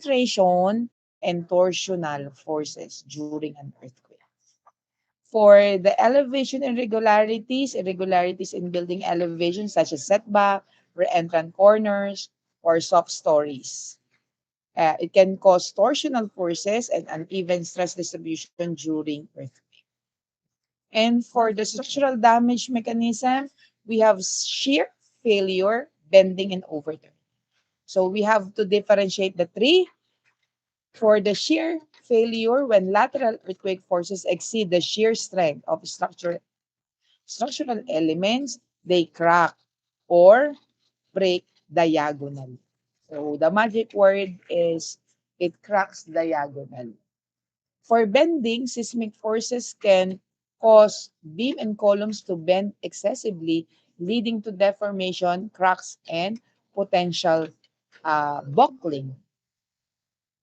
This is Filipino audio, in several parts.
concentration and torsional forces during an earthquake. For the elevation irregularities in building elevation such as setback, re-entrant corners, or soft stories. It can cause torsional forces and uneven stress distribution during earthquake. And for the structural damage mechanism, we have shear, failure, bending, and overturn. So we have to differentiate the three. For the shear failure, when lateral earthquake forces exceed the shear strength of structural elements, they crack or break diagonally. So the magic word is it cracks diagonally. For bending, seismic forces can cause beam and columns to bend excessively, leading to deformation, cracks, and potential buckling.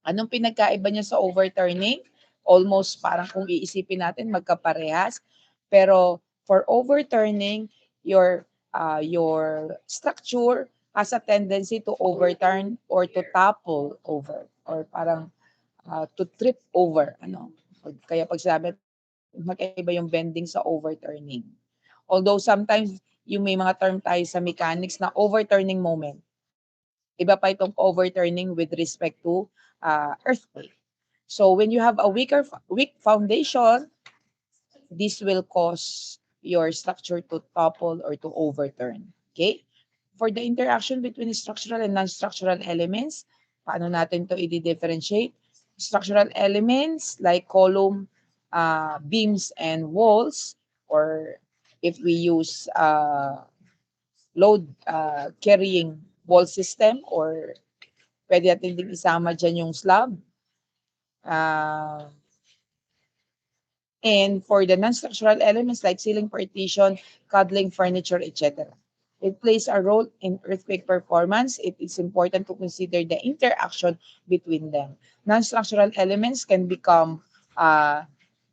Anong pinagkaiba niya sa overturning? Almost parang kung iisipin natin magkaparehas. Pero for overturning, your structure has a tendency to overturn or to topple over or parang to trip over. Ano? Kaya pag sinabi, magkaiba yung bending sa overturning. Although sometimes yung may mga term tayo sa mechanics na overturning moment. Iba pa itong overturning with respect to earthquake. So when you have a weak foundation, this will cause your structure to topple or to overturn. Okay? For the interaction between structural and non-structural elements, paano natin to i-differentiate? Structural elements like column, beams, and walls, or if we use load carrying wall system, or pwede natin din isama dyan yung slab. And for the non-structural elements like ceiling partition, cuddling furniture, etc. It plays a role in earthquake performance. It is important to consider the interaction between them. Non-structural elements can become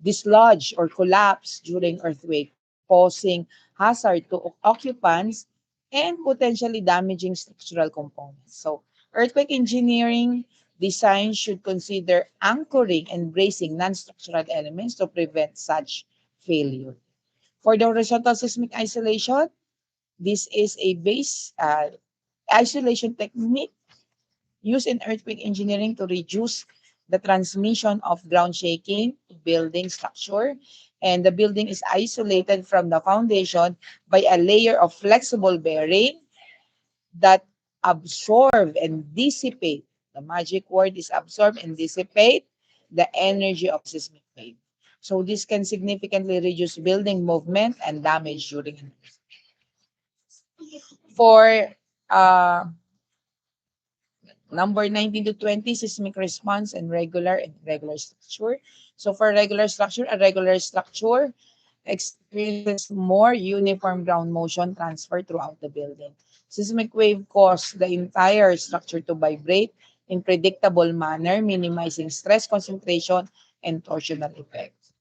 dislodged or collapse during earthquake, posing hazard to occupants and potentially damaging structural components. So, earthquake engineering design should consider anchoring and bracing non-structural elements to prevent such failure. For the horizontal seismic isolation, this is a base isolation technique used in earthquake engineering to reduce the transmission of ground shaking to building structure. And the building is isolated from the foundation by a layer of flexible bearing that absorb and dissipate. The magic word is absorb and dissipate the energy of seismic wave. So this can significantly reduce building movement and damage during an earthquake. For uh, number 19 to 20, seismic response and regular and irregular structure. So for regular structure, a regular structure experiences more uniform ground motion transfer throughout the building. Seismic wave cause the entire structure to vibrate in predictable manner, minimizing stress concentration and torsional effects.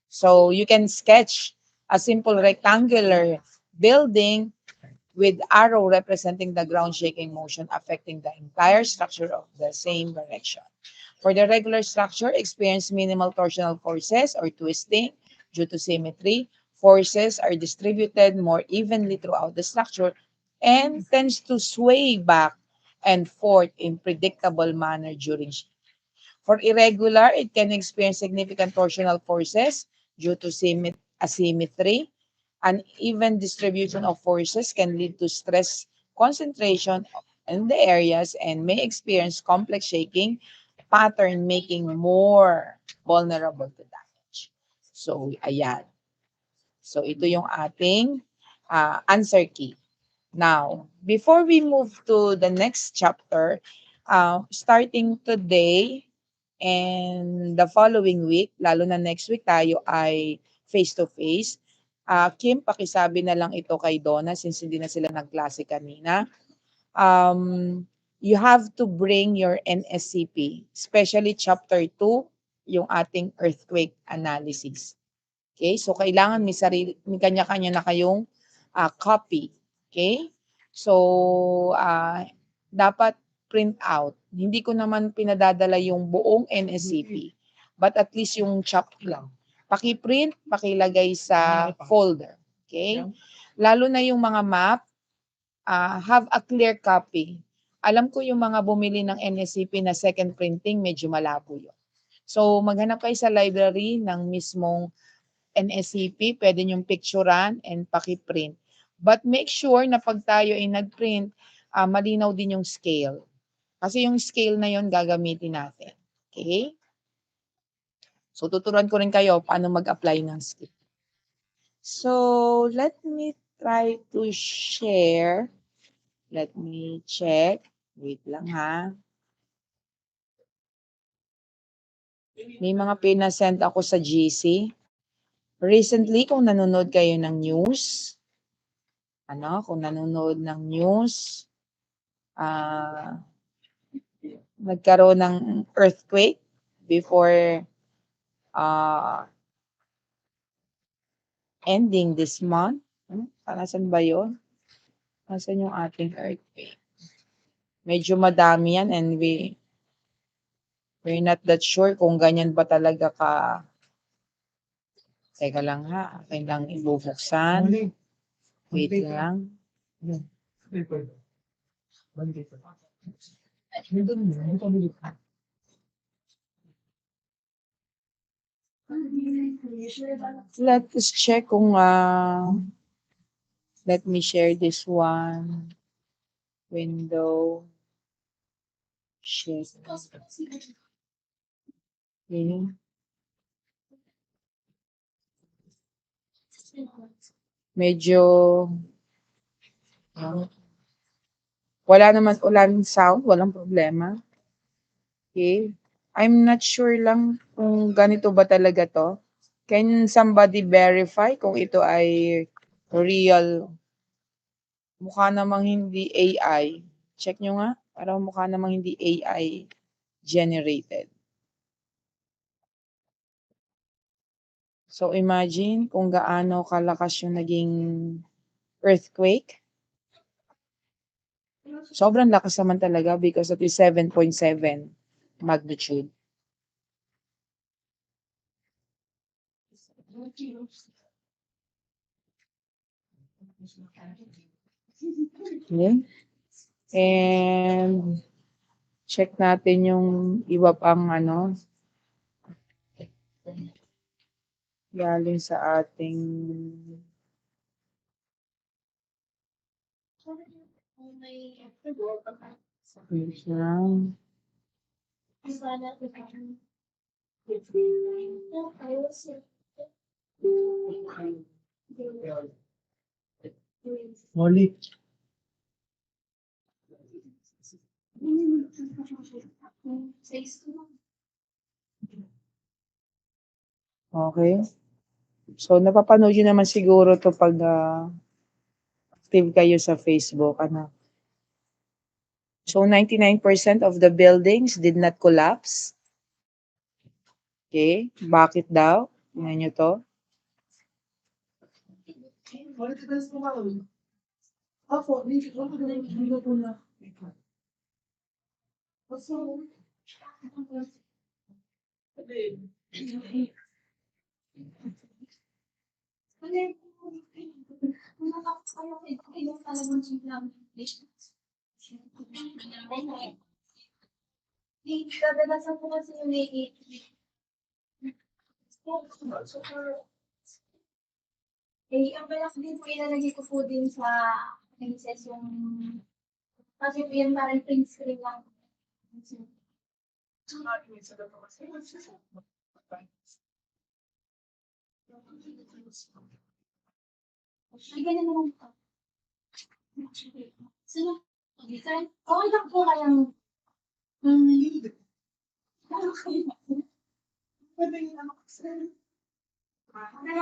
So you can sketch a simple rectangular building with arrow representing the ground shaking motion affecting the entire structure of the same direction. For the regular structure, experience minimal torsional forces or twisting due to symmetry. Forces are distributed more evenly throughout the structure and tends to sway back and forth in predictable manner during shaking. For irregular, it can experience significant torsional forces due to asymmetry. Uneven distribution of forces can lead to stress concentration in the areas and may experience complex shaking pattern, making more vulnerable to damage. So, ayan. So, ito yung ating answer key. Now, before we move to the next chapter, starting today and the following week, lalo na next week tayo ay face-to-face. Kim, pakisabi na lang ito kay Donna since hindi na sila nagklase kanina. You have to bring your NSCP, especially chapter 2, yung ating earthquake analysis. Okay? So, kailangan may kanya-kanya na kayong copy. Okay? So, dapat print out. Hindi ko naman pinadadala yung buong NSCP. But at least yung chop lang. Paki-print, pakilagay sa folder. Okay? Lalo na yung mga map, have a clear copy. Alam ko yung mga bumili ng NSCP na second printing, medyo malabo yun. So, maghanap kayo sa library ng mismong NSCP, pwede niyong picturean and paki-print. But make sure na pag tayo ay nag-print, malinaw din yung scale. Kasi yung scale na yon gagamitin natin. Okay? So, tuturuan ko rin kayo paano mag-apply ng scale. So, let me try to share. Let me check. Wait lang ha. May mga pinasend ako sa GC. Recently, kung nanonood kayo ng news, kung nanonood ng news, nagkaroon ng earthquake before ending this month. Nasaan ba yun? Nasaan yung ating earthquake? Medyo madami yan and we're not that sure kung ganyan ba talaga ka. Teka lang ha, akin lang ibubuksan. Wait lang. Let us check kung let me share this one. Window. Share. Okay. Medyo wala naman ulan sound, walang problema. Okay. I'm not sure lang kung ganito ba talaga to. Can somebody verify kung ito ay real? Mukha namang hindi AI. Check nyo nga. Parang mukha namang hindi AI generated. So imagine kung gaano kalakas yung naging earthquake. Sobrang lakas naman talaga because of the 7.7 magnitude. Okay. And check natin yung iba pang galing sa ating Molly. Okay. So, napapanood nyo naman siguro to pag active kayo sa Facebook. So, 99% of the buildings did not collapse. Okay. Bakit daw? Tingnan nyo to. Ang balak din po ilalagay ko po din sa princess yung kasi po yan parang print screen lang. Ay, ganun naman po. Sino? Okay lang po kayang ano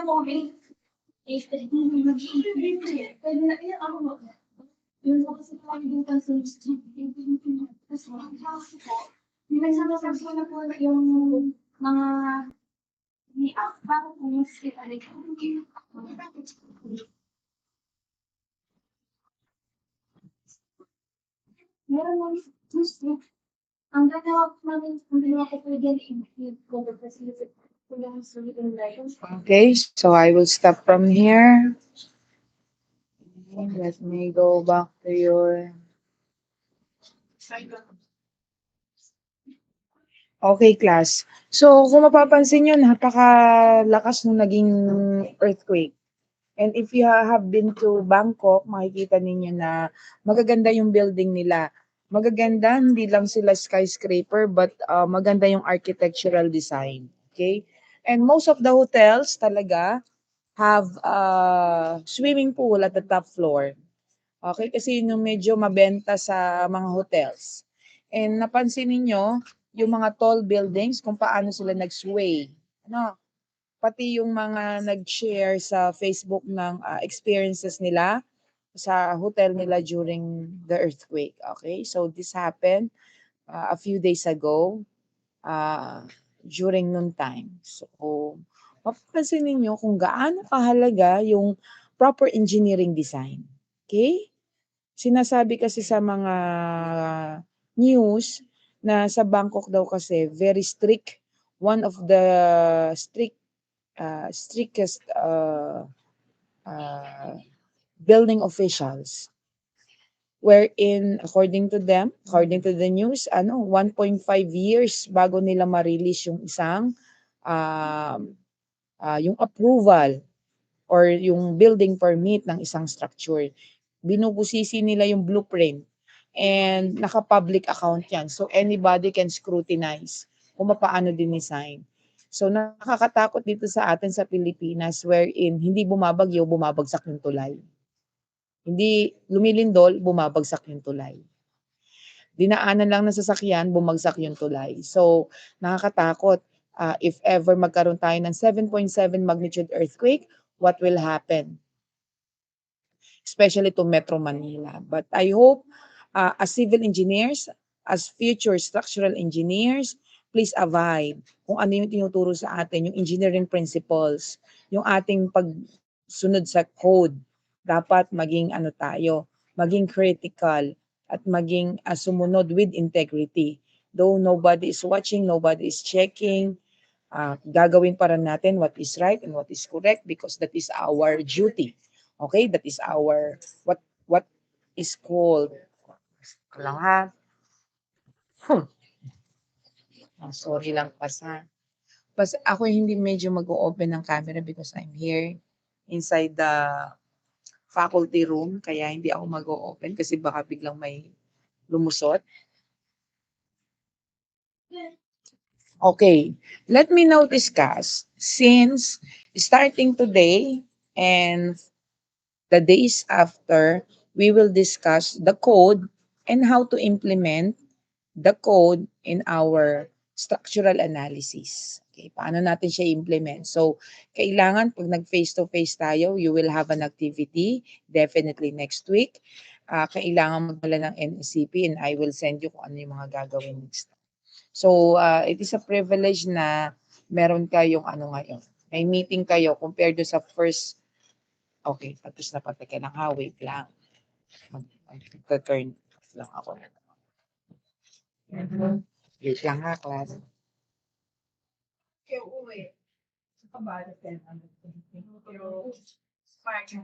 mo kami? Pwede na, ako mo. Yung kasi po kami din sa street. May sama-sama na po yung mga bakit po yung street alay. Meron mo Ang ginawa ko po din include ko kasi yung sulitin lang. Okay, so I will stop from here. Let me go back to your... Okay, class. So, kung mapapansin nyo, napakalakas nung naging earthquake. And if you have been to Bangkok, makikita ninyo na magaganda yung building nila. Magaganda, hindi lang sila skyscraper, but maganda yung architectural design. Okay? And most of the hotels talaga have swimming pool at the top floor. Okay? Kasi yun yung medyo mabenta sa mga hotels. And napansin ninyo, yung mga tall buildings, kung paano sila nag-sway. Ano? Pati yung mga nag-share sa Facebook ng experiences nila sa hotel nila during the earthquake. Okay? So this happened a few days ago during noon time. So mapapansin ninyo kung gaano kahalaga yung proper engineering design. Okay? Sinasabi kasi sa mga news na sa Bangkok daw kasi very strict, one of the strictest uh, building officials, wherein according to the news, 1.5 years bago nila ma-release yung isang yung approval or yung building permit ng isang structure. Binubusisi nila yung blueprint and naka-public account yan. So anybody can scrutinize kung paano din-design. So nakakatakot dito sa atin sa Pilipinas wherein hindi bumabagyo, bumabagsak yung tulay. Hindi lumilindol, bumabagsak yung tulay. Dinaanan lang ng sasakyan, bumagsak yung tulay. So nakakatakot. If ever magkaroon tayo ng 7.7 magnitude earthquake, what will happen? Especially to Metro Manila. But I hope as civil engineers, as future structural engineers, please abide kung ano yung tinuturo sa atin, yung engineering principles, yung ating pagsunod sa code. Dapat maging tayo, maging critical at maging sumunod with integrity. Though nobody is watching, nobody is checking, gagawin para natin what is right and what is correct because that is our duty. Okay? That is our, what is called, lang ha? Sorry lang pa. Basta ako hindi medyo mag-o-open ng camera because I'm here inside the faculty room, kaya hindi ako mag-o-open kasi baka biglang may lumusot. Okay, let me now discuss, since starting today and the days after, we will discuss the code and how to implement the code in our structural analysis. Okay, paano natin siya implement? So, kailangan pag nag-face-to-face tayo, you will have an activity, definitely next week. Kailangan magdala ng NSCP and I will send you kung ano yung mga gagawin next time. So, it is a privilege na meron kayong ngayon. May meeting kayo compared to sa first. Okay, tapos na pati ka lang ha, wait lang. Mag-turn off lang ako. Wait lang ha, class. Kaya uwi. Sa kabalat yan. Pero,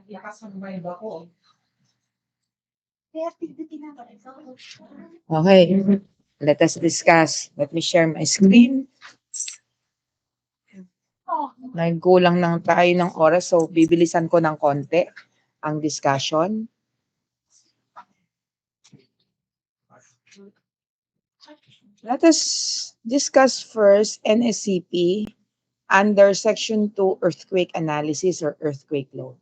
lakas ng mind ako. Okay, let us discuss. Let me share my screen. Nagkulang lang tayo ng oras, so bibilisan ko ng konti ang discussion. Let us discuss first NSCP under Section 2 Earthquake Analysis or Earthquake Law.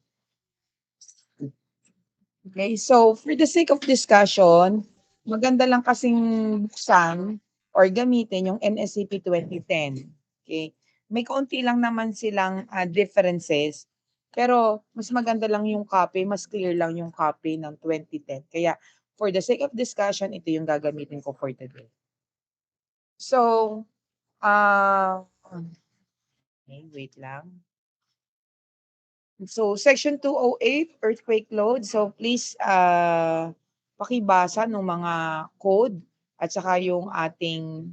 Okay, so for the sake of discussion, maganda lang kasing buksan or gamitin yung NSCP 2010. Okay, may kaunti lang naman silang differences, pero mas maganda lang yung copy, mas clear lang yung copy ng 2010. Kaya for the sake of discussion, ito yung gagamitin ko for today. So, okay, wait lang. So, Section 208, Earthquake Load. So, please, pakibasa ng mga code at saka yung ating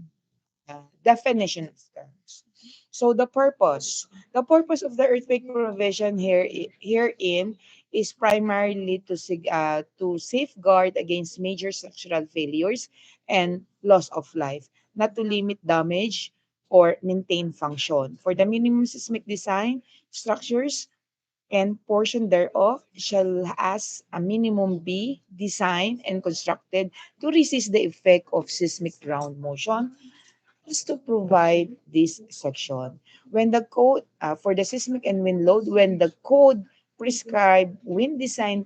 definition of terms. So the purpose of the earthquake provision herein is primarily to safeguard against major structural failures and loss of life, not to limit damage or maintain function. For the minimum seismic design, structures and portion thereof shall as a minimum be designed and constructed to resist the effect of seismic ground motion is to provide this section. When the code, for the seismic and wind load, when the code prescribed wind design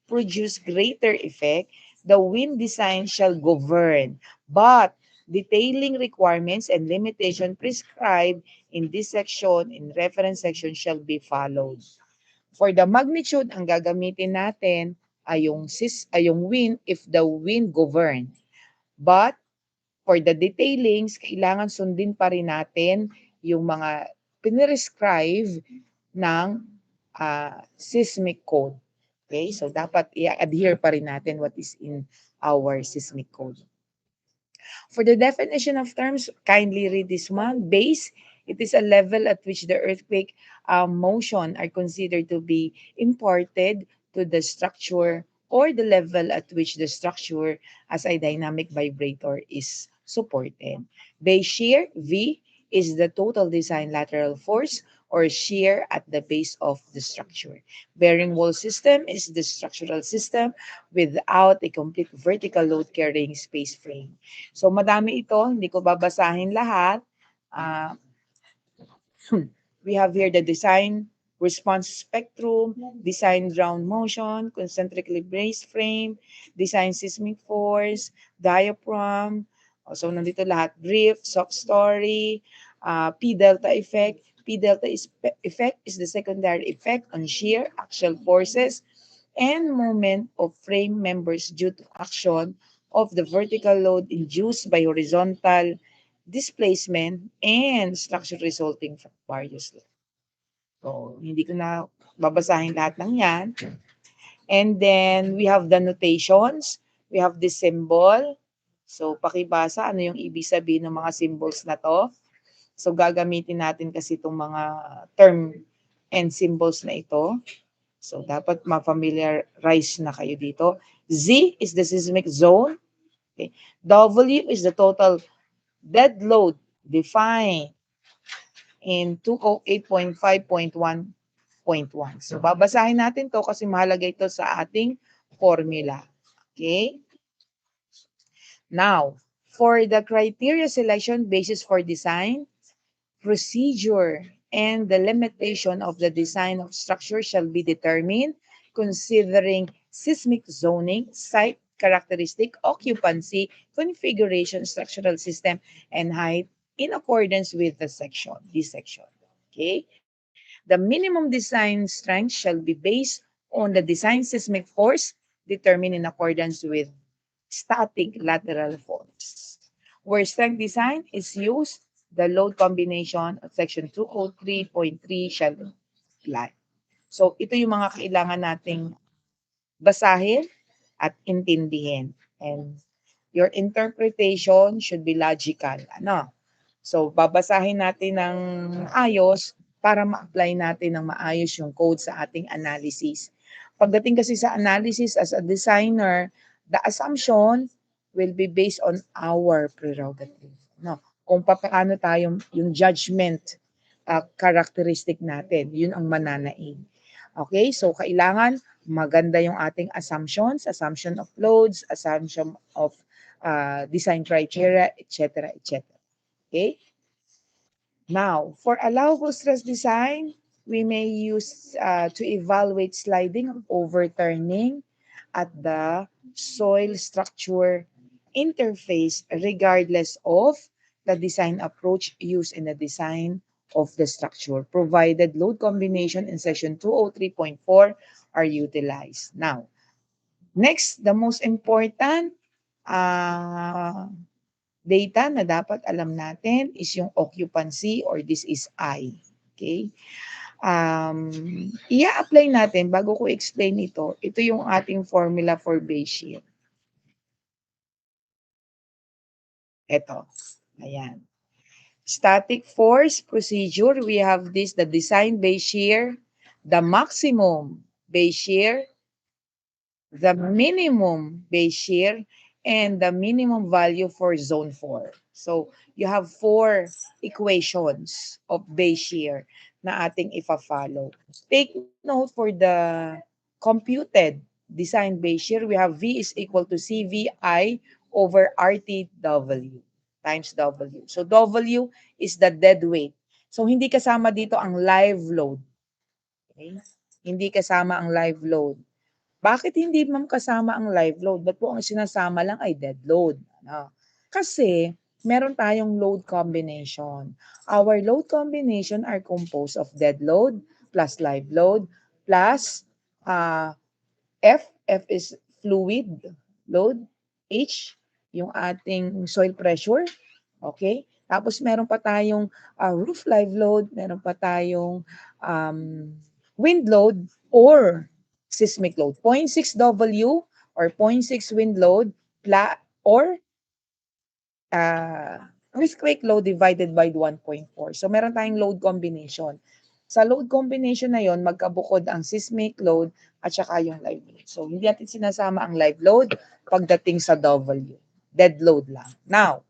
produce greater effect, the wind design shall govern. But detailing requirements and limitation prescribed in this section, in reference section, shall be followed. For the magnitude, ang gagamitin natin ay yung wind if the wind govern. But for the detailings, kailangan sundin pa rin natin yung mga pinrescribe ng seismic code. Okay? So, dapat i-adhere pa rin natin what is in our seismic code. For the definition of terms, kindly read this one. Base, it is a level at which the earthquake motion are considered to be imparted to the structure or the level at which the structure as a dynamic vibrator is supported. Base shear, V, is the total design lateral force or shear at the base of the structure. Bearing wall system is the structural system without a complete vertical load carrying space frame. So madami ito, hindi ko babasahin lahat. Uh, we have here the design response spectrum, design ground motion, concentrically braced frame, design seismic force, diaphragm. So nandito lahat, drift, soft story, P delta effect. P delta effect is the secondary effect on shear, axial forces, and moment of frame members due to action of the vertical load induced by horizontal displacement and structure resulting from various loads. So, hindi ko na babasahin lahat ng yan. And then, we have the notations. We have the symbol. So, pakibasa, ano yung ibig sabihin ng mga symbols na to. So, gagamitin natin kasi itong mga term and symbols na ito. So, dapat ma-familiarize na kayo dito. Z is the seismic zone. Okay. W is the total dead load defined in 208.5.1.1. So, babasahin natin to kasi mahalaga ito sa ating formula. Okay? Now, for the criteria selection basis for design, procedure, and the limitation of the design of structure shall be determined considering seismic zoning, site characteristic, occupancy, configuration, structural system, and height in accordance with this section. Okay? The minimum design strength shall be based on the design seismic force determined in accordance with static lateral force. Where strength design is used, the load combination of section 203.3 shall apply. So, ito yung mga kailangan nating basahin at intindihin. And your interpretation should be logical. Ano? So, babasahin natin ng ayos para ma-apply natin ng maayos yung code sa ating analysis. Pagdating kasi sa analysis as a designer, the assumption will be based on our prerogative. No? Kung paano tayo yung judgment characteristic natin, yun ang mananaig. Okay? So, kailangan maganda yung ating assumptions, assumption of loads, assumption of design criteria, etc., etc. Okay? Now, for allowable stress design, we may use to evaluate sliding or overturning at the soil structure interface regardless of the design approach used in the design of the structure, provided load combination in section 203.4 are utilized. Now, next, the most important data na dapat alam natin is yung occupancy or this is I. Okay? I-apply natin bago ko explain ito. Ito yung ating formula for base shear. Ito. Ayan. Static force procedure, we have this, the design base shear, the maximum base shear, the minimum base shear, and the minimum value for zone 4. So, you have 4 equations of base shear na ating ifa-follow. Take note for the computed design base shear, we have V is equal to CVI over RTW times W. So, W is the dead weight. So, hindi kasama dito ang live load. Okay? Hindi kasama ang live load. Bakit hindi ma'am kasama ang live load? Ba't po ang sinasama lang ay dead load? Ano? Kasi meron tayong load combination. Our load combination are composed of dead load plus live load plus F is fluid load, H yung ating soil pressure, okay? Tapos meron pa tayong roof live load, meron pa tayong um, wind load or seismic load. 0.6 W or 0.6 wind load or earthquake load divided by 1.4. So meron tayong load combination. Sa load combination na yon, magkabukod ang seismic load at saka yung live load. So hindi natin sinasama ang live load pagdating sa W. Dead load lang. Now,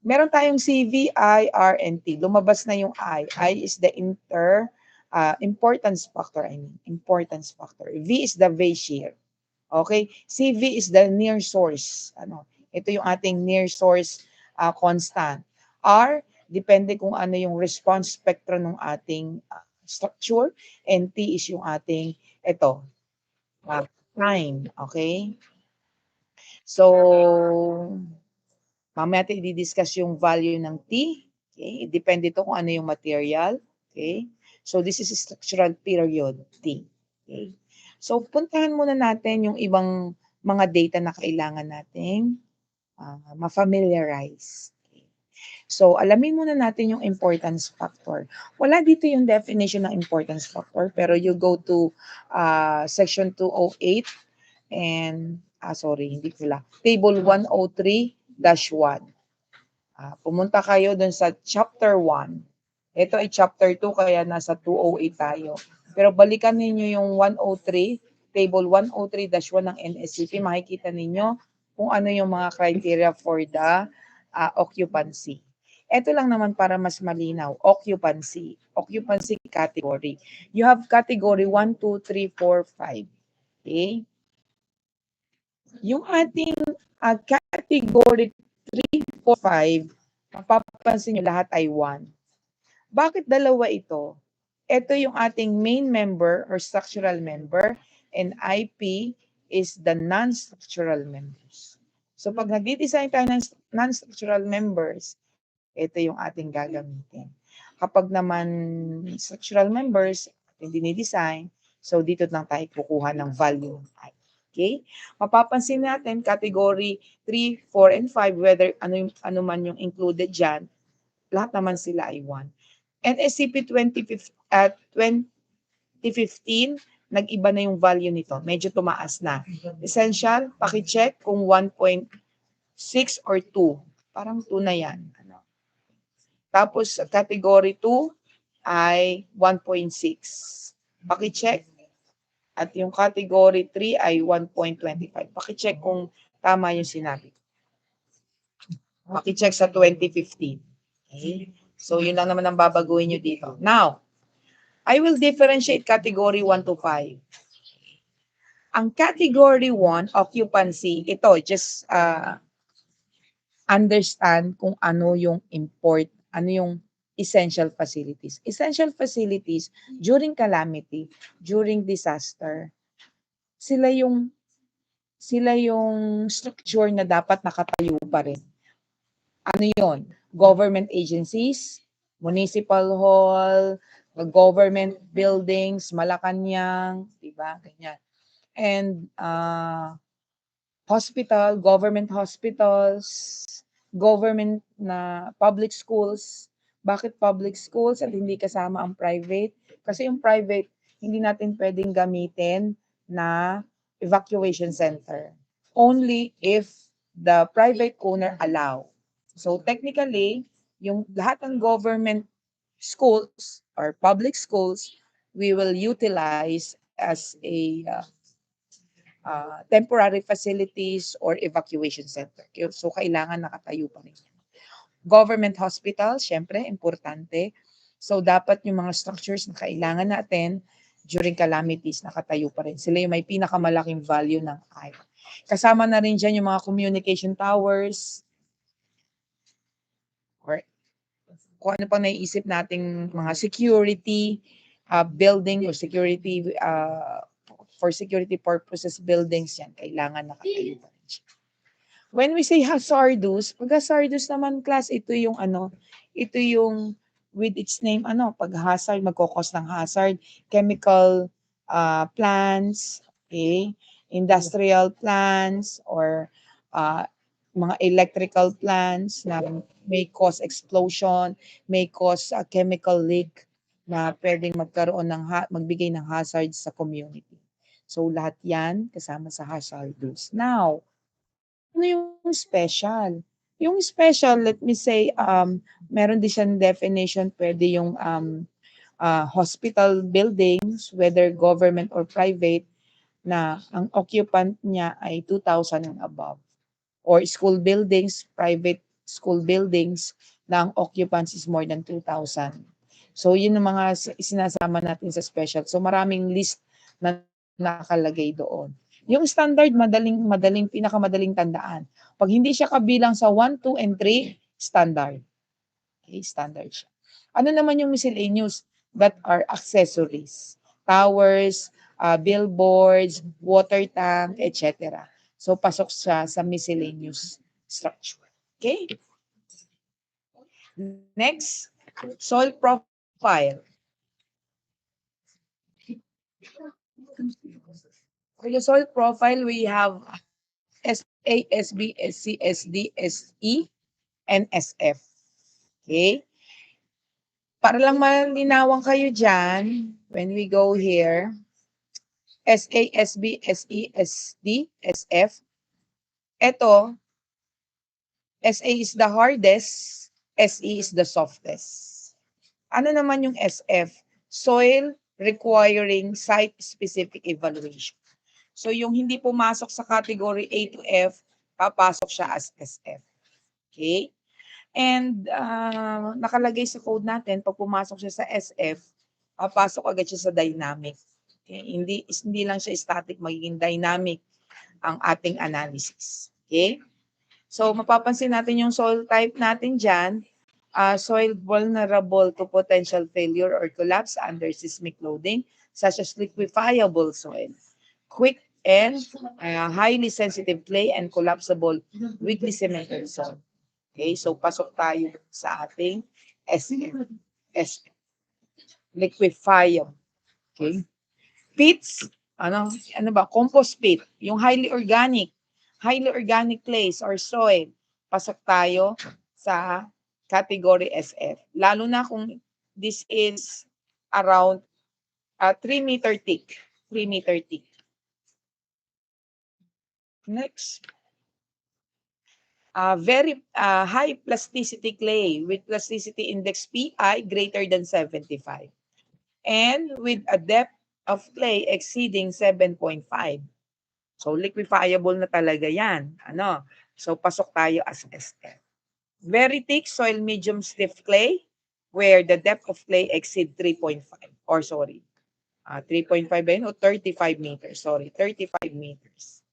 meron tayong CV, I, R, and T. Lumabas na yung I. I is the importance factor. Importance factor. V is the base shear. Okay? CV is the near source. Ito yung ating near source constant. R, depende kung ano yung response spectrum ng ating structure. And T is yung ating, time. Okay? So, mamaya natin i-discuss yung value ng T. Okay? Depende ito kung ano yung material. Okay? So, this is a structural period, T. Okay? So, puntahan muna natin yung ibang mga data na kailangan nating ma-familiarize. Okay? So, alamin muna natin yung importance factor. Wala dito yung definition ng importance factor, pero you go to section 208 and, hindi pala, table 103-1. Pumunta kayo dun sa chapter 1. Ito ay chapter 2, kaya nasa 208 tayo. Pero balikan ninyo yung 103, table 103-1 ng NSCP, makikita ninyo kung ano yung mga criteria for the occupancy. Ito lang naman para mas malinaw, occupancy category. You have category 1, 2, 3, 4, 5. Okay? Yung ating category 3, 4, 5, mapapansin nyo lahat ay 1. Bakit dalawa ito? Ito yung ating main member or structural member, and IP is the non-structural members. So pag nag-design tayo ng non-structural members, ito yung ating gagamitin. Kapag naman structural members, hindi ni-design, so dito lang tayo kukuha ng value. Okay? Mapapansin natin, category 3, 4, and 5, whether ano man yung included dyan, lahat naman sila ay 1. NSCP 2015, nag-iba na yung value nito. Medyo tumaas na. Essential, paki-check kung 1.6 or 2. Parang 2 na yan. Tapos, category 2 ay 1.6. Paki-check. At yung category 3 ay 1.25. Paki-check kung tama yung sinabi. Paki-check sa 2015. Okay? So, yun lang naman ang babaguhin nyo dito. Now, I will differentiate category 1 to 5. Ang category 1, occupancy, ito, just understand kung ano yung ano yung essential facilities. Essential facilities, during calamity, during disaster, sila yung structure na dapat nakatayo pa rin. Ano yon? Government agencies, municipal hall, government buildings, Malacanang, diba? Ganyan. And hospital, government hospitals, government na public schools. Bakit public schools at hindi kasama ang private? Kasi yung private, hindi natin pwedeng gamitin na evacuation center. Only if the private owner allow. So technically, yung lahat ng government schools or public schools, we will utilize as a temporary facilities or evacuation center. So kailangan nakatayo pa rin. Government hospitals, syempre, importante. So dapat yung mga structures na kailangan natin during calamities, nakatayo pa rin. Sila yung may pinakamalaking value ng I. Kasama na rin dyan yung mga communication towers, or kung ano pang naiisip nating mga security building or security for security purposes buildings yan, kailangan nakatayo pa rin siya. When we say hazardous, pag hazardous naman class, ito yung with its name, pag hazard, magkakos ng hazard, chemical plants, okay, industrial plants, or mga electrical plants na may cause explosion, may cause chemical leak na pwedeng magkaroon ng magbigay ng hazard sa community. So lahat yan kasama sa hazardous. Now, ano yung special? Yung special, let me say, meron din siyang definition, pwede yung hospital buildings, whether government or private, na ang occupant niya ay 2,000 and above. Or school buildings, private school buildings, na ang occupants is more than 2,000. So yun ang mga sinasama natin sa special. So maraming list na nakalagay doon. Yung standard, pinakamadaling tandaan. Pag hindi siya kabilang sa 1, 2, and 3, standard. Okay, standard siya. Ano naman yung miscellaneous? That are accessories. Towers, billboards, water tank, etc. So, pasok siya sa miscellaneous structure. Okay? Next, soil profile. For the soil profile, we have SA, SB, SC, SD, SE, and SF. Okay? Para lang malinawan kayo dyan, when we go here, SA, SB, SE, SD, SF, ito, SA is the hardest, SE is the softest. Ano naman yung SF? Soil requiring site-specific evaluation. So yung hindi pumasok sa category A to F, papasok siya as SF. Okay? And nakalagay sa code natin, pag pumasok siya sa SF, papasok agad siya sa dynamic. Okay? Hindi lang siya static, magiging dynamic ang ating analysis. Okay? So mapapansin natin yung soil type natin dyan, soil vulnerable to potential failure or collapse under seismic loading, such as liquefiable soil, quick and highly sensitive clay, and collapsible, weakly cemented soil. Okay, so pasok tayo sa ating SM. Liquefiable. Okay. Pits, ano ba? Compost pit, yung highly organic clays or soil, pasok tayo sa category SF. Lalo na kung this is around 3-meter thick. 3-meter thick. Next. Very high plasticity clay with plasticity index PI greater than 75 and with a depth of clay exceeding 7.5. So liquefiable na talaga yan. So pasok tayo as SF. Very thick soil medium stiff clay where the depth of clay exceed 3.5 or 3.5 o 35 meters. 35 meters.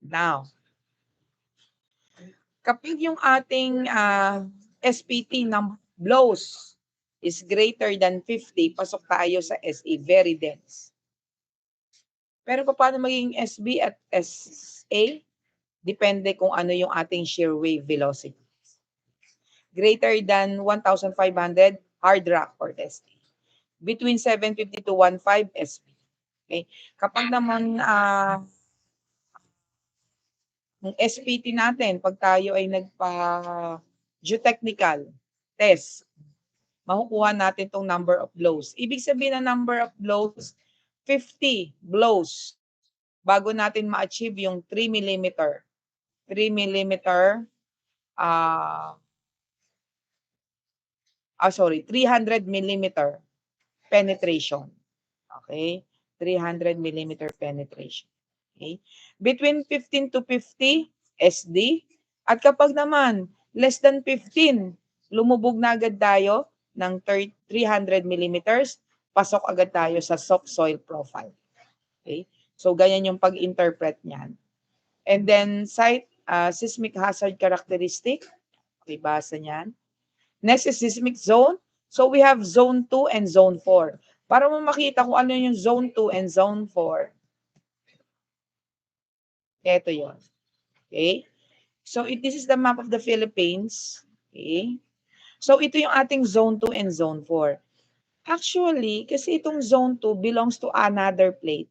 Now, kapag yung ating SPT ng blows is greater than 50, pasok tayo sa SE, very dense. Pero paano magiging SB at SA? Depende kung ano yung ating shear wave velocity. Greater than 1,500, hard rock or SE. Between 750 to 1,500, SB. Okay? Kapag naman yung SPT natin, pag tayo ay geotechnical test, makukuha natin tong number of blows. Ibig sabihin ng number of blows, 50 blows bago natin ma-achieve yung 3 mm sorry, 300 millimeter penetration. Okay? 300 millimeter penetration. Okay? Between 15 to 50 SD. At kapag naman less than 15, lumubog na agad tayo ng 300 millimeters, pasok agad tayo sa soft soil profile. Okay? So, ganyan yung pag-interpret niyan. And then, seismic hazard characteristic. Okay, basa niyan. Next is seismic zone. So, we have zone 2 and zone 4. Para mo makita kung ano yung zone 2 and zone 4, ito yon. Okay? So, this is the map of the Philippines. Okay? So, ito yung ating zone 2 and zone 4. Actually, kasi itong zone 2 belongs to another plate.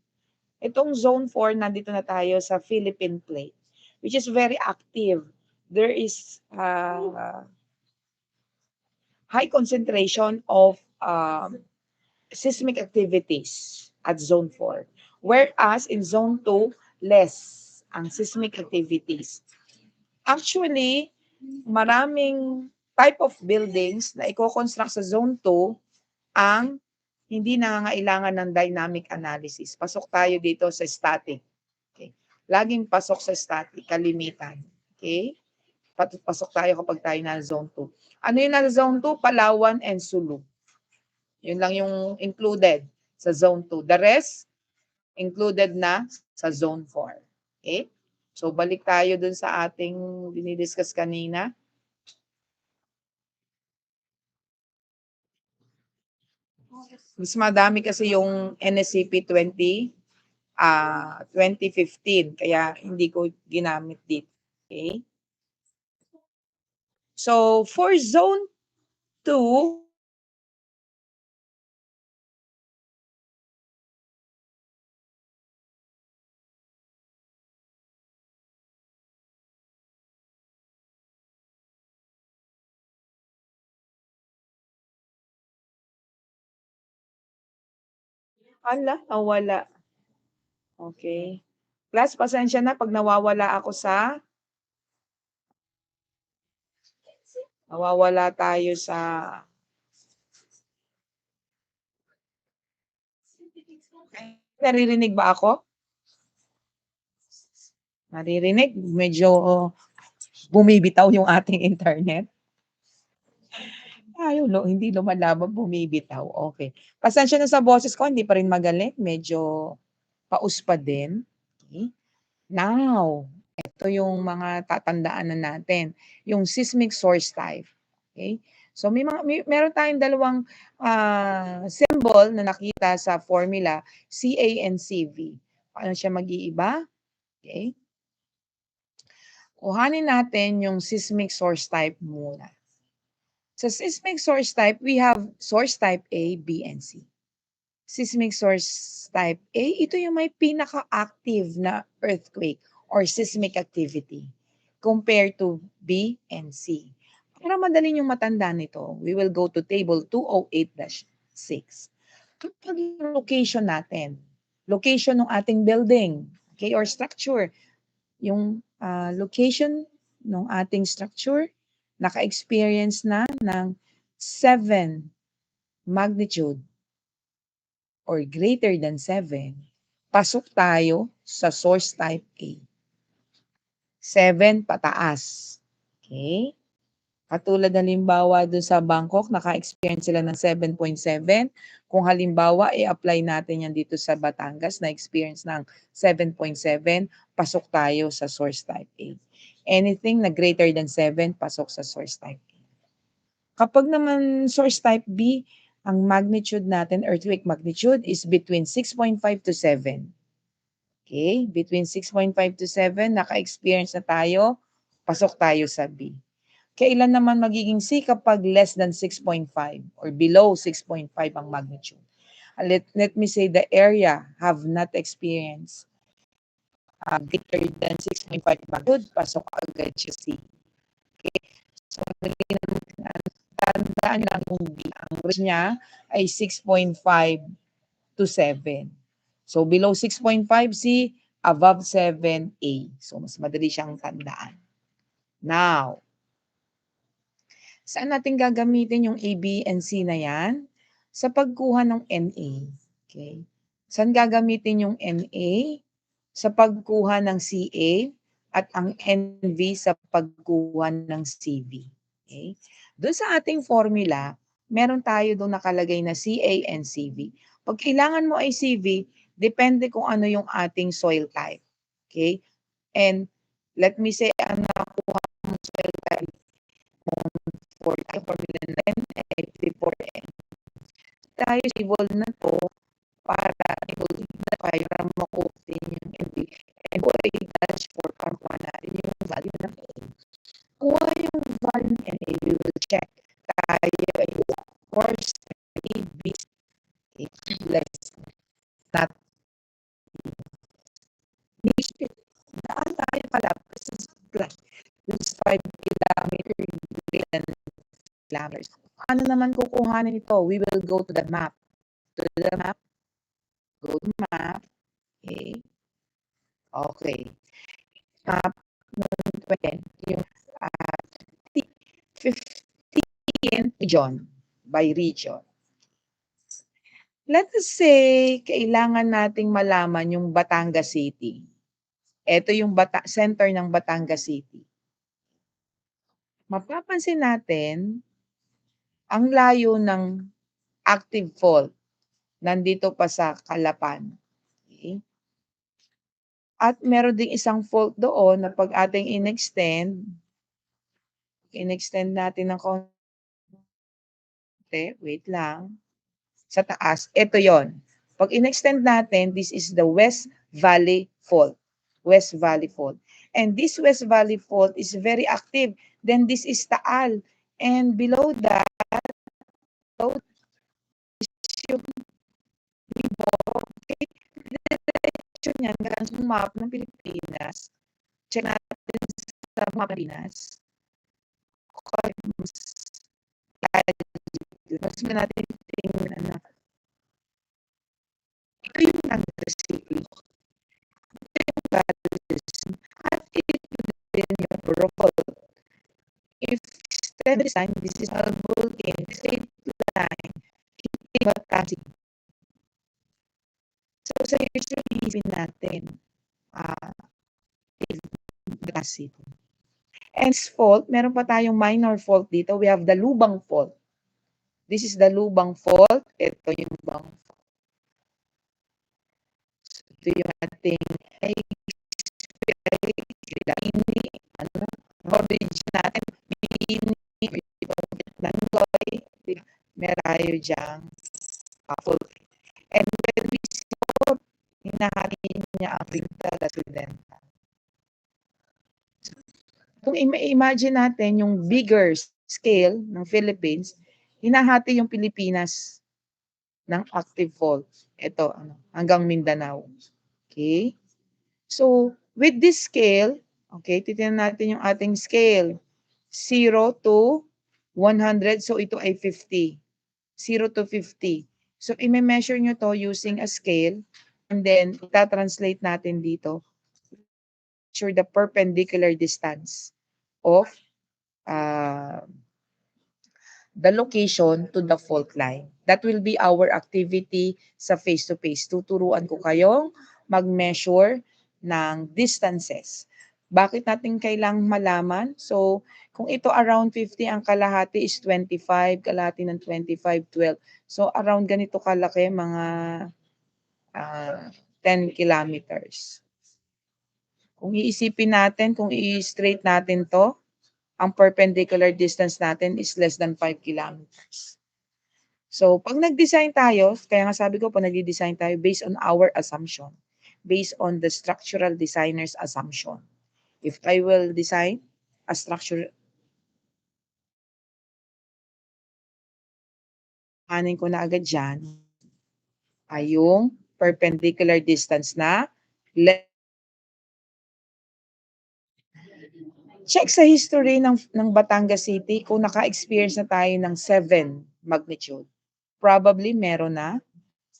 Itong zone 4, nandito na tayo sa Philippine plate, which is very active. There is high concentration of seismic activities at zone 4. Whereas in zone 2, less ang seismic activities. Actually, maraming type of buildings na i-construct sa zone 2 ang hindi nangangailangan ng dynamic analysis. Pasok tayo dito sa static. Okay? Laging pasok sa static, kalimitan. Okay? Pasok tayo kapag tayo na zone 2. Ano yung nasa zone 2? Palawan and Sulu. Yun lang yung included sa zone 2. The rest, included na sa zone 4. Okay? So, balik tayo dun sa ating dinidiscuss kanina. Mas madami kasi yung NSCP 2015. Kaya hindi ko ginamit dito. Okay? So, for zone 2, nawala. Okay. Class, pasensya na pag nawawala ako nawawala tayo sa, naririnig ba ako? Naririnig? Medyo bumibitaw yung ating internet. Hindi lumalaban, bumibitaw. Okay. Pasensya na sa boses ko, hindi pa rin magaling. Medyo paus pa din. Okay. Now, ito yung mga tatandaan na natin. Yung seismic source type. Okay? So meron tayong dalawang symbol na nakita sa formula, Ca and Cv. Paano siya mag-iiba? Okay? Kuhanin natin yung seismic source type muna. Sa seismic source type, we have source type A, B, and C. Seismic source type A, ito yung may pinaka-active na earthquake or seismic activity compared to B and C. Para madali yung matanda nito, we will go to table 208-6. Kapag yung location natin, location ng ating building, okay, or structure, yung location ng ating structure, naka-experience na ng 7 magnitude or greater than 7, pasok tayo sa source type A. 7 pataas. Okay? Katulad halimbawa doon sa Bangkok, naka-experience sila ng 7.7. Kung halimbawa, i-apply natin yan dito sa Batangas, na-experience ng 7.7, pasok tayo sa source type A. Anything na greater than 7, pasok sa source type A. Kapag naman source type B, ang magnitude natin, earthquake magnitude, is between 6.5 to 7. Okay? Between 6.5 to 7, naka-experience na tayo, pasok tayo sa B. Kailan naman magiging C kapag less than 6.5 or below 6.5 ang magnitude? Let me say the area have not experienced greater than 6.5 magnitude, pasok agad siya C. Okay? So, tandaan lang kung B. Ang range niya ay 6.5 to 7. So, below 6.5 C, above 7 A. So, mas madali siyang tandaan. Now, Saan natin gagamitin yung A, B, and C na yan? Sa pagkuha ng NA. Okay? Saan gagamitin yung NA? Sa pagkuha ng CA at ang NV sa pagkuha ng CV. Okay? Doon sa ating formula, meron tayo doon nakalagay na CA and CV. Pag kailangan mo ay CV, depende kung ano yung ating soil type. Okay? And let me say, ang nakuha mong soil type for formula natin ay 54N. Tayo able na to para able na tayo para makuha yung NB. And kung i-dash for kuha natin yung value ng A. Kuha yung value ng NA, we will check. Tayo ay of course A, B, less not daan tayo pala this is 5 kilometer kilometers. Ano naman kukuhanin ito? We will go to the map. To the map. Go to map. Okay. Okay. Map yung 15 region by region. Let us say, kailangan nating malaman yung Batangas City. Ito yung center ng Batangas City. Mapapansin natin, ang layo ng active fault nandito pa sa Calapan. Okay? At meron ding isang fault doon na pag ating in-extend natin ng konti, wait lang, sa taas, ito yon. Pag in-extend natin, this is the West Valley Fault. West Valley Fault. And this West Valley Fault is very active. Then this is Taal. And below that, yung okay, direction niyan, yung map ng Pilipinas. Check natin sa mga Pilipinas. Okay, mas natin tingnan na ito yung City. Ito yung Balism. At ito din yung Burokol. If extend this line, this is a built-in straight line. Ito Batasi. So sa history natin, Batasi. And fault, meron pa tayong minor fault dito. We have the Lubang Fault. This is the Lubang Fault. Ito yung Lubang Fault. Ito yung ating origin natin. Meron tayo dyan fault. And when we saw, hinahati niya ang oriental at occidental. Kung imagine natin yung bigger scale ng Philippines, hinahati yung Pilipinas ng active fault. Ito, hanggang Mindanao. Okay? So, with this scale, okay, titingnan natin yung ating scale. 0 to 100, so ito ay 50. 0 to 50. So, i-measure nyo to using a scale, and then, ita-translate natin dito. Measure the perpendicular distance of the location to the fault line. That will be our activity sa face-to-face. Tuturuan ko kayong mag-measure ng distances. Bakit natin kailangang malaman? So, kung ito around 50, ang kalahati is 25, kalahati ng 25, 12. So, around ganito kalaki, mga 10 kilometers. Kung iisipin natin, kung i-straight natin to, ang perpendicular distance natin is less than 5 kilometers. So, pag nag-design tayo, kaya nga sabi ko, pag nag-design tayo, based on our assumption, based on the structural designer's assumption. If I will design a structure, anin ko na agad dyan, ay yung perpendicular distance na check sa history ng Batangas City kung naka-experience na tayo ng 7 magnitude. Probably meron na.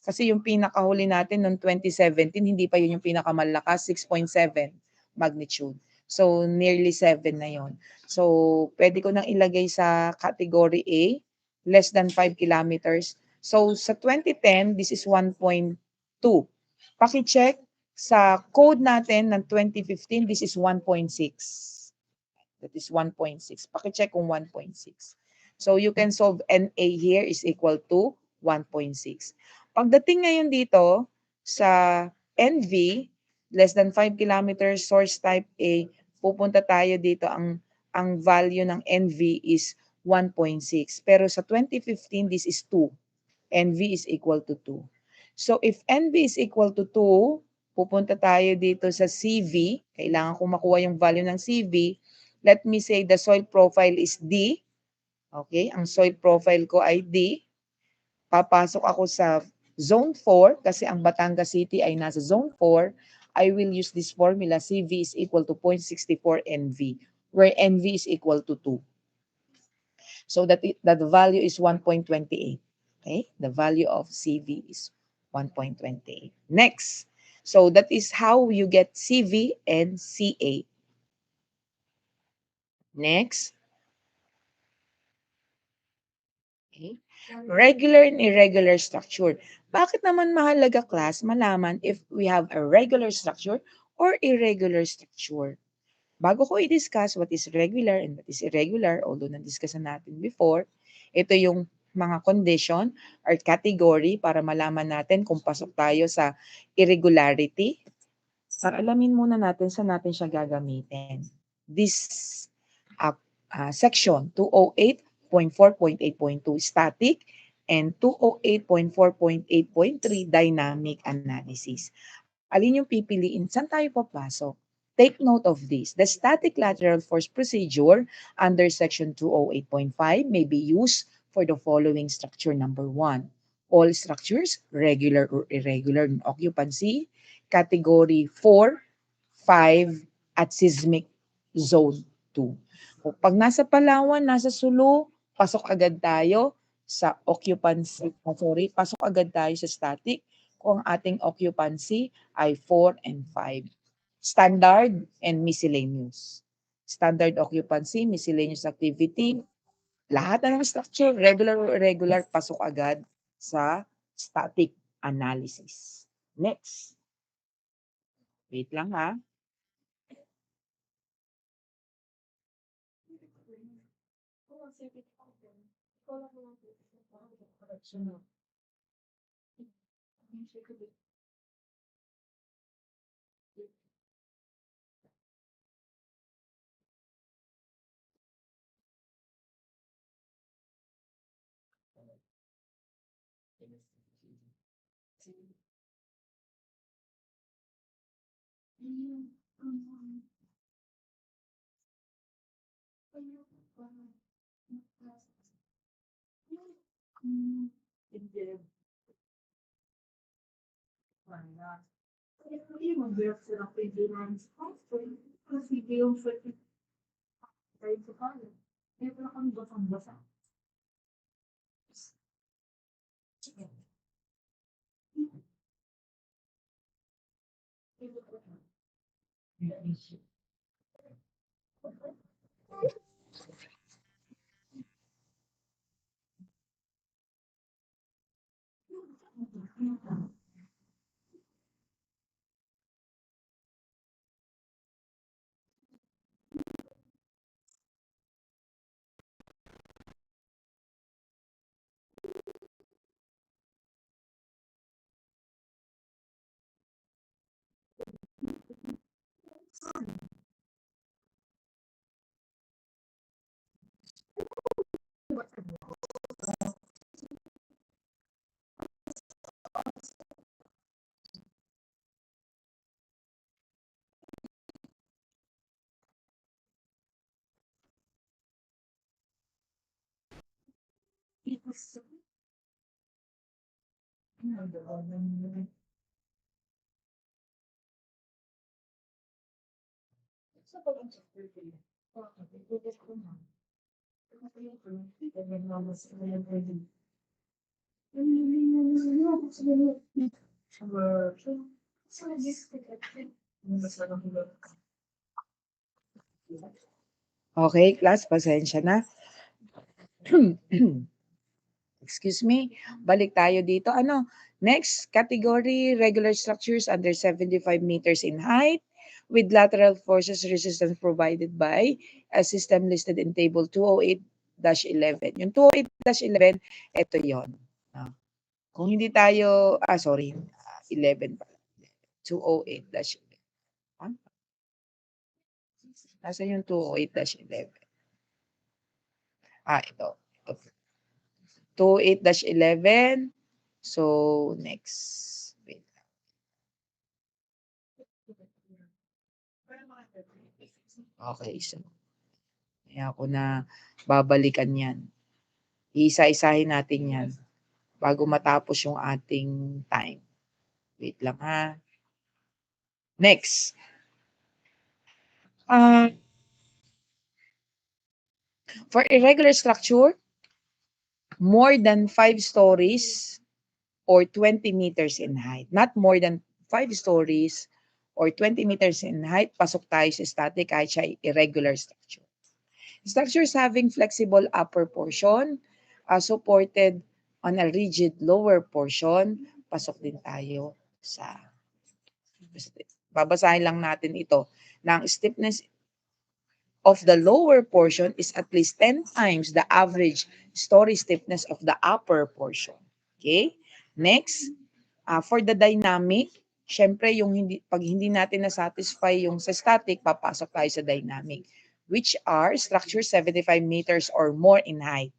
Kasi yung pinakahuli natin noong 2017, hindi pa yun yung pinakamalakas, 6.7 magnitude. So, nearly 7 na yon. So, pwede ko nang ilagay sa category A, less than 5 kilometers. So, sa 2010, this is 1.2. Paki-check sa code natin ng 2015, this is 1.6. That is 1.6. Paki-check kung 1.6. So, you can solve NA here is equal to 1.6. Pagdating ngayon dito sa NV, less than 5 kilometers, source type A, pupunta tayo dito, ang value ng NV is 1.6. Pero sa 2015, this is 2. NV is equal to 2. So, if NV is equal to 2, pupunta tayo dito sa CV. Kailangan ko makuha yung value ng CV. Let me say the soil profile is D. Okay, ang soil profile ko ay D. Papasok ako sa Zone 4 kasi ang Batangas City ay nasa Zone 4. I will use this formula. CV is equal to 0.64 NV, where NV is equal to 2. So that the value is 1.28. Okay, the value of CV is 1.28. Next, so that is how you get CV and CA. Next, okay, regular and irregular structure. Bakit naman mahalaga, class, malaman if we have a regular structure or irregular structure? Bago ko i-discuss what is regular and what is irregular, although na-discuss natin before, ito yung mga condition or category para malaman natin kung pasok tayo sa irregularity. Para alamin muna natin saan natin siya gagamitin. This section 208.4.8.2 static and 208.4.8.3 dynamic analysis. Alin yung pipiliin? Saan tayo papasok? Take note of this. The static lateral force procedure under section 208.5 may be used for the following structure. Number 1, all structures, regular or irregular in occupancy, category 4, 5, at seismic zone 2. Pag nasa Palawan, nasa Sulu, pasok agad tayo sa occupancy. Pasok agad tayo sa static kung ang ating occupancy ay 4 and 5. Standard and miscellaneous. Standard occupancy, miscellaneous activity, lahat na ng structure, regular or irregular, pasok agad sa static analysis. Next. Wait lang ha. Okay, class, pasensya na. Excuse me. Balik tayo dito. Ano? Next category, regular structures under 75 meters in height with lateral forces resistance provided by a system listed in table 208-11. Yung 208-11, ito yon. Kung hindi tayo, sorry, 11 pala. 208-11. Nasaan yung 208-11? Ito. 208-11. So, next. Wait. Okay, so kaya ako na babalikan yan. Isa-isahin natin yan bago matapos yung ating time. Wait lang ha. Next. For irregular structure, more than 5 stories or 20 meters in height. Not more than 5 stories or 20 meters in height, pasok tayo sa static kahit siya irregular structure. Structures having flexible upper portion, supported on a rigid lower portion, pasok din tayo sa, babasahin lang natin ito, ng stiffness of the lower portion is at least 10 times the average story stiffness of the upper portion. Okay? Next, for the dynamic, syempre yung pag hindi natin na-satisfy yung sa static, papasok tayo sa dynamic, which are structures 75 meters or more in height.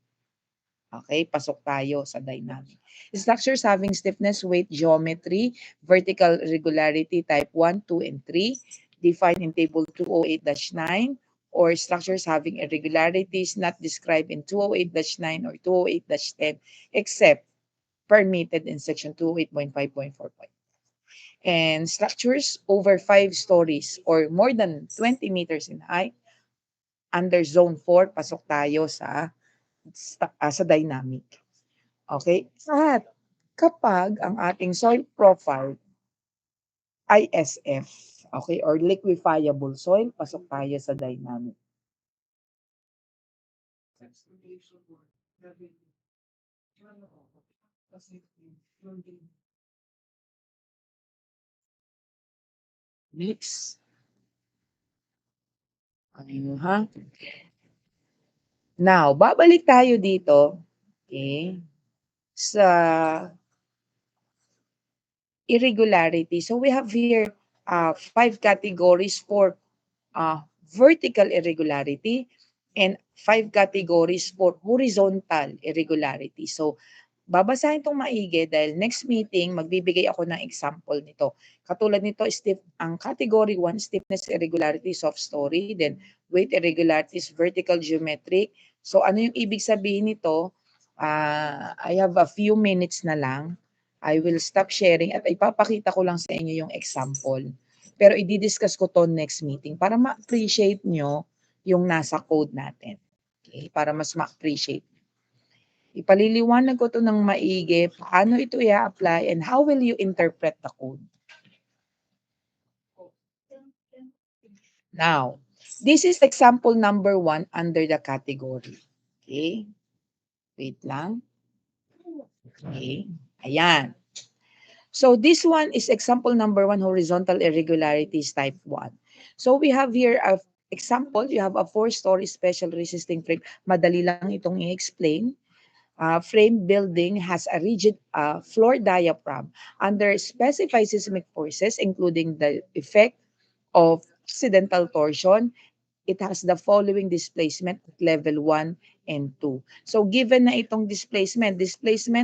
Okay, pasok tayo sa dynamic. Structures having stiffness, weight, geometry, vertical regularity type 1, 2, and 3, defined in table 208-9, or structures having irregularities not described in 208-9 or 208-10, except permitted in section 208.5.4. And structures over 5 stories or more than 20 meters in height, under zone 4, pasok tayo sa dynamic. Okay? At kapag ang ating soil profile ISF, okay, or liquefiable soil, pasok tayo sa dynamic. Next. Ano ha? Now, babalik tayo dito, okay, sa irregularity. So we have here 5 categories for vertical irregularity and 5 categories for horizontal irregularity. So babasahin itong maigi dahil next meeting, magbibigay ako ng example nito. Katulad nito, ang category 1, stiffness irregularity, soft story, then weight irregularities, vertical geometric. So ano yung ibig sabihin nito? I have a few minutes na lang. I will stop sharing at ipapakita ko lang sa inyo yung example. Pero i-discuss ko to next meeting para ma-appreciate nyo yung nasa code natin. Okay? Para mas ma-appreciate. Ipaliliwanag ko to ng maigi, paano ito i-apply and how will you interpret the code. Now, this is example number 1 under the category. Okay? Wait lang. Okay. Ayan. So this one is example number 1, horizontal irregularities type 1. So we have here a example, you have a 4-story special resisting frame. Madali lang itong i-explain. Frame building has a rigid floor diaphragm under specified seismic forces, including the effect of accidental torsion. It has the following displacement at level 1 and 2. So given na itong displacement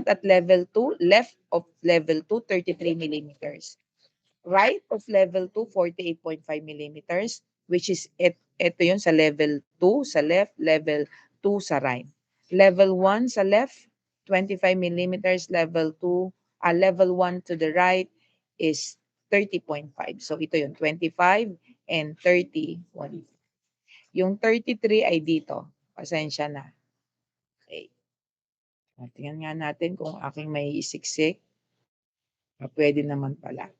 at level 2, left of level 2, 33 millimeters. Right of level 2, 48.5 millimeters, which is ito yun sa level 2 sa left, level 2 sa right. Level 1 sa left, 25 millimeters, level 2, level 1 to the right is 30.5. So ito yun, 25 and 30.5. Yung 33 ay dito. Pasensya na. Okay. Tingnan nga natin kung aking may isiksik. Pwede naman pala.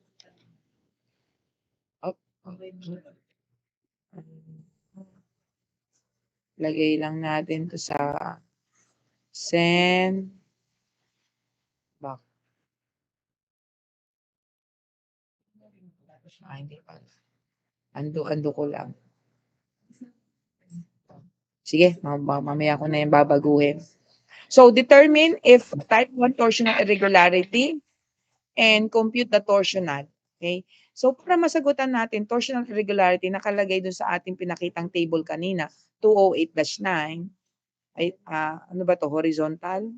Oh. Lagay lang natin to sa send back. Hindi pa. Ando ko lang. Sige, mamaya ko na yung babaguhin. So, determine if type 1 torsional irregularity and compute the torsional. Okay? So, para masagutan natin, torsional irregularity, nakalagay dun sa ating pinakitang table kanina, 208-9, ay, ano ba to horizontal?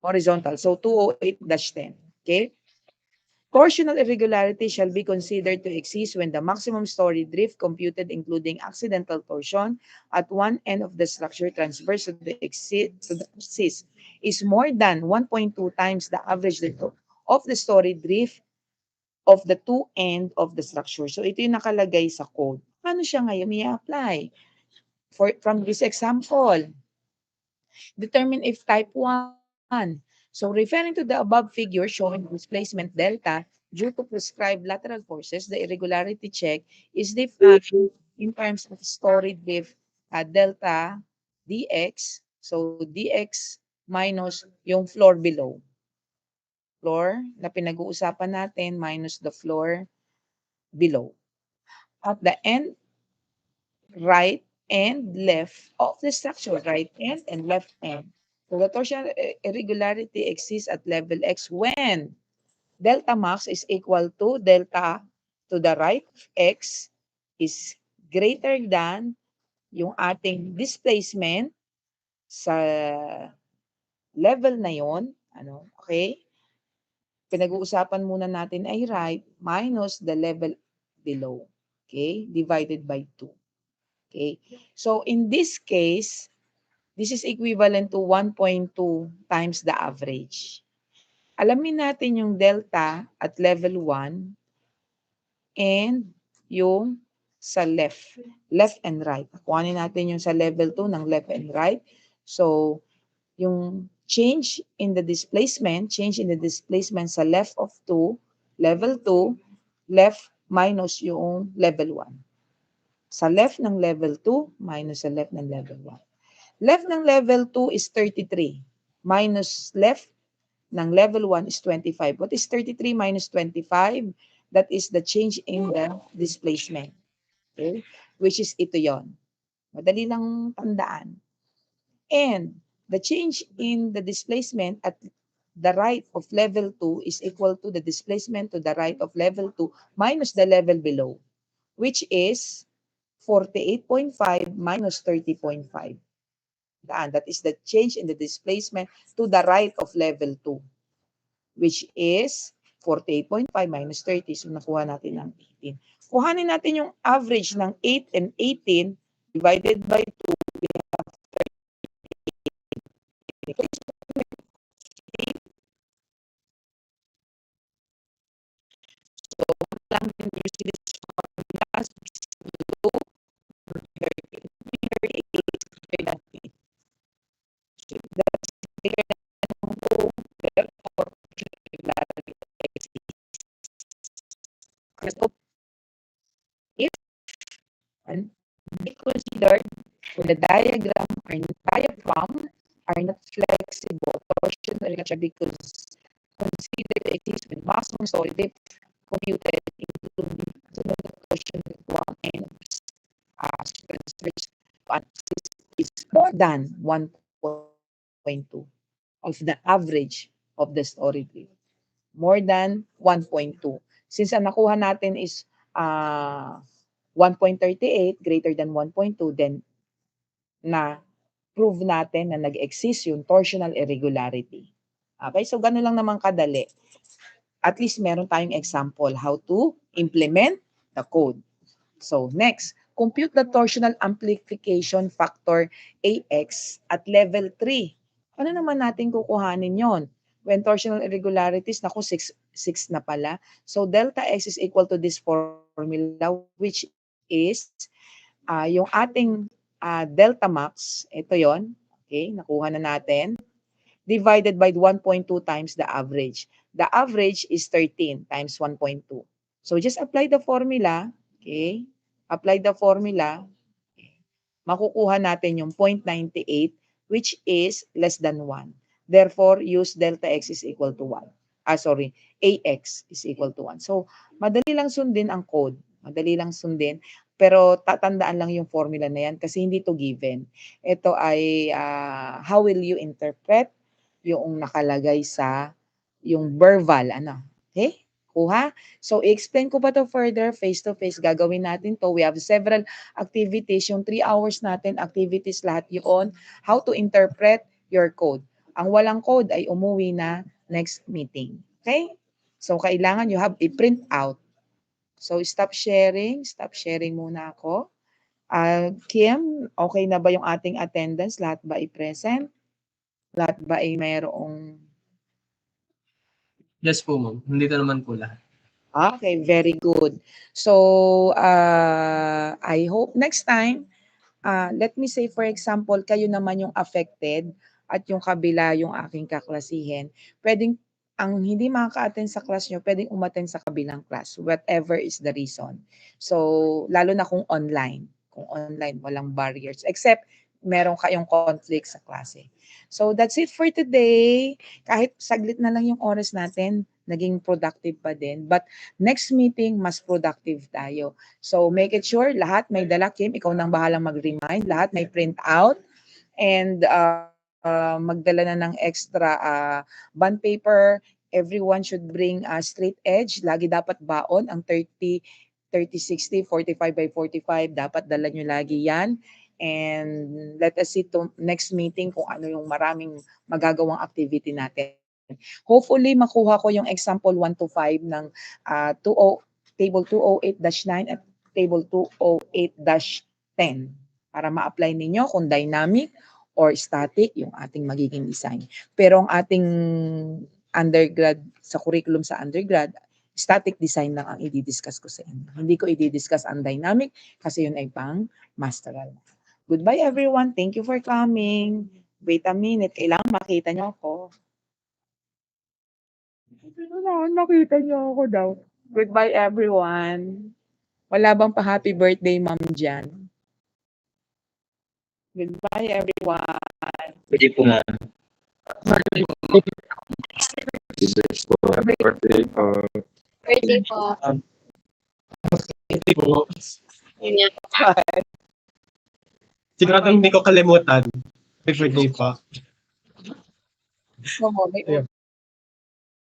Horizontal. So, 208-10. Okay? Torsional irregularity shall be considered to exist when the maximum story drift computed including accidental torsion at one end of the structure transverse to the axis is more than 1.2 times the average of the story drift of the two end of the structure. So ito yung nakalagay sa code. Paano siya ngayon i-apply? From this example, determine if type 1. So referring to the above figure showing displacement delta due to prescribed lateral forces, the irregularity check is defined in terms of story drift delta dx. So dx minus yung floor below. Floor na pinag-uusapan natin minus the floor below. At the end, right and left of the structure, right end and left end. So the torsional irregularity exists at level x when delta max is equal to delta to the right of x is greater than yung ating displacement sa level na yon, ano, okay? Pinag-uusapan muna natin ay right minus the level below, okay? Divided by 2. Okay? So in this case, this is equivalent to 1.2 times the average. Alamin natin yung delta at level 1 and yung sa left and right. Kuhanin natin yung sa level 2 ng left and right. So, yung change in the displacement sa left of 2, level 2, left minus yung level 1. Sa left ng level 2 minus sa left ng level 1. Left ng level 2 is 33 minus left ng level 1 is 25. What is 33 minus 25? That is the change in the displacement. Okay? Which is ito yon. Madali lang tandaan. And the change in the displacement at the right of level 2 is equal to the displacement to the right of level 2 minus the level below, which is 48.5 minus 30.5. That is the change in the displacement to the right of level 2, which is 48.5 minus 30. So, nakuha natin ng 18. Kuhanin natin yung average ng 8 and 18 divided by 2. So, lang din using this formula. That's bigger than 2. Therefore, so if and be considered when the diaphragm are not flexible, torsion or reaction because considered exist when maximum solid depth computed including the torsion with one end transverse axis is more than 1.2 of the average of the story drift. More than 1.2. Since ang nakuha natin is 1.38 greater than 1.2, then na prove natin na nag-exist yung torsional irregularity. Okay, so gano'n lang naman kadali. At least meron tayong example how to implement the code. So next, compute the torsional amplification factor AX at level 3. Ano naman natin kukuhanin yon? When torsional irregularities, naku, 6 na pala. So delta X is equal to this formula, which is yung ating delta max, ito yon. Okay, nakuha na natin. Divided by 1.2 times the average. The average is 13 times 1.2. So just apply the formula. Okay. Apply the formula, makukuha natin yung 0.98 which is less than 1. Therefore, use delta x is equal to 1. AX is equal to 1. So, madali lang sundin ang code. Madali lang sundin. Pero tatandaan lang yung formula na yan kasi hindi to given. Ito ay how will you interpret yung nakalagay sa yung verbal. Ano? Okay? Kuha? So, i-explain ko pa to further face-to-face. Gagawin natin to. We have several activities. Yung 3 hours natin, activities lahat yun. How to interpret your code. Ang walang code ay umuwi na next meeting. Okay? So, kailangan you have a print out. So, stop sharing. Stop sharing muna ako. Kim, okay na ba yung ating attendance? Lahat ba i-present? Lahat ba ay mayroong... Yes po, ma'am. Hindi na naman po lahat. Okay, very good. So, I hope next time, let me say for example, kayo naman yung affected at yung kabila yung aking kaklasihin. Pwedeng, ang hindi makaka-attend sa class nyo, pwedeng umattend sa kabilang class, whatever is the reason. So, lalo na kung online. Kung online, walang barriers. Except, meron kayong conflict sa klase. So, that's it for today. Kahit saglit na lang yung oras natin, naging productive pa din. But next meeting, mas productive tayo. So make it sure lahat may dala, Kim, ikaw nang bahalang mag-remind, lahat may print out and magdala na ng extra bond paper. Everyone should bring a straight edge. Lagi dapat baon ang 30, 60, 45 by 45. Dapat dala nyo lagi yan. And let us see to next meeting kung ano yung maraming magagawang activity natin. Hopefully, makuha ko yung example 1 to 5 ng table 208-9 at table 208-10 para ma-apply ninyo kung dynamic or static yung ating magiging design. Pero ang ating undergrad, sa curriculum sa undergrad, static design lang ang i-discuss ko sa inyo. Hindi ko i-discuss ang dynamic kasi yun ay pang masteral. Goodbye everyone. Thank you for coming. Wait a minute. Kailangan makita niyo ako. Kailangan makita niyo ako daw. Goodbye everyone. Wala bang pa-happy birthday, ma'am, dyan? Goodbye, everyone. Pwede po, ma'am. Birthday po. Hindi po. Yun yan. Siguradong hindi ko kalimutan. Happy birthday pa. So, may